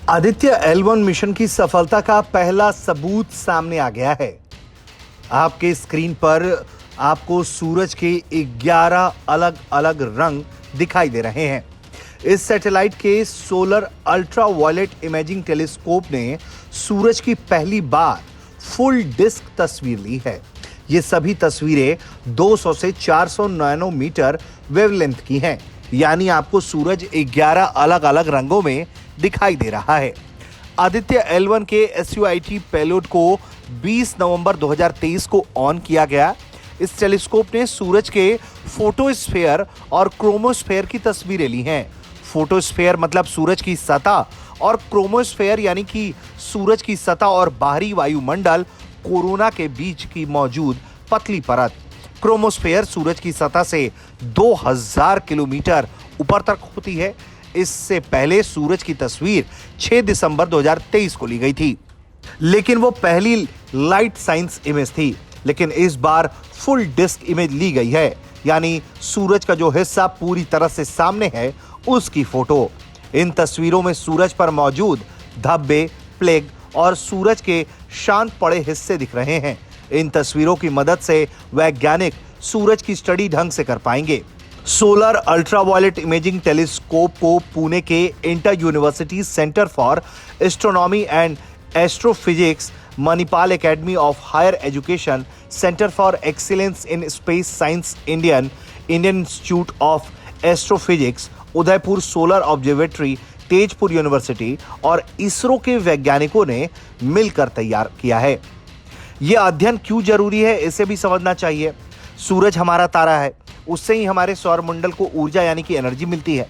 Aditya L1 mission की सफलता का पहला सबूत सामने आ गया है। आपके स्क्रीन पर आपको सूरज के 11 अलग अलग रंग दिखाई दे रहे हैं। इस सैटेलाइट के solar ultraviolet imaging telescope ने सूरज की पहली बार फुल डिस्क तस्वीर ली है। ये सभी तस्वीरें 200 से 400 नैनोमीटर वेवलेंथ की हैं, यानी आपको सूरज 11 अलग अलग रंगों में दिखाई दे रहा है। आदित्य L1 के SUIT पेलोड को 20 नवंबर 2023 को ऑन किया गया। इस टेलीस्कोप ने सूरज के फोटोस्फीयर और क्रोमोस्फीयर की तस्वीरें ली हैं। फोटोस्फीयर मतलब सूरज की सतह और क्रोमोस्फीयर यानी कि सूरज की सतह और बाहरी वायुमंडल कोरोना के बीच की मौजूद पतली परत। क्रोमोस्फीयर सूरज की सतह से 2000 किलोमीटर ऊपर तक होती है। इससे पहले सूरज की तस्वीर 6 दिसंबर 2023 को ली गई थी, लेकिन वो पहली लाइट साइंस इमेज थी। लेकिन इस बार फुल डिस्क इमेज ली गई है, यानी सूरज का जो हिस्सा पूरी तरह से सामने है उसकी फोटो। इन तस्वीरों में सूरज पर मौजूद धब्बे, प्लेग और सूरज के शांत पड़े हिस्से दिख रहे हैं। इन तस्वीरों की मदद से वैज्ञानिक सूरज की स्टडी ढंग से कर पाएंगे। सोलर अल्ट्रावायलेट इमेजिंग टेलीस्कोप को पुणे के inter university centre for astronomy and astrophysics, Manipal academy of higher education, centre for excellence in space science, Indian institute of astrophysics, Udaipur solar observatory, Tezpur university और इसरो के वैज्ञानिकों ने मिलकर तैयार किया है। यह अध्ययन क्यों जरूरी है, इसे भी समझना चाहिए। सूरज हमारा तारा है, उससे ही हमारे सौरमंडल को ऊर्जा यानी कि एनर्जी मिलती है।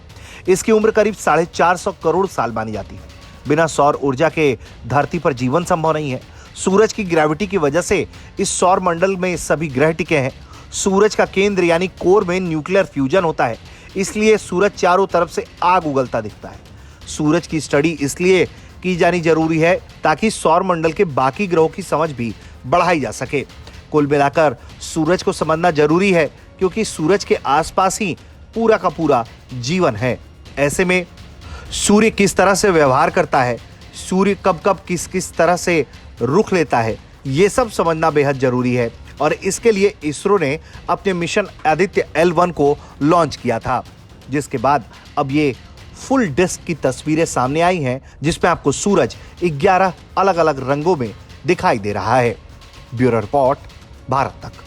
इसकी उम्र करीब 450 करोड़ साल मानी जाती है। बिना सौर ऊर्जा के धरती पर जीवन संभव नहीं है। सूरज की ग्रेविटी की वजह से इस सौरमंडल में सभी ग्रह टिके हैं। सूरज का केंद्र यानी कोर में न्यूक्लियर फ्यूजन होता है, इसलिए सूरज चारों तरफ से आग उगलता दिखता है। सूरज की स्टडी इसलिए की जानी जरूरी है ताकि सौरमंडल के बाकी ग्रहों की समझ भी बढ़ाई जा सके। कुल मिलाकर सूरज को समझना जरूरी है, क्योंकि सूरज के आसपास ही पूरा का पूरा जीवन है। ऐसे में सूर्य किस तरह से व्यवहार करता है, सूर्य कब कब किस किस तरह से रुख लेता है, ये सब समझना बेहद जरूरी है। और इसके लिए इसरो ने अपने मिशन आदित्य L1 को लॉन्च किया था, जिसके बाद अब ये फुल डिस्क की तस्वीरें सामने आई हैं, जिसमें आपको सूरज 11 अलग अलग रंगों में दिखाई दे रहा है। ब्यूरो रिपोर्ट, भारत तक।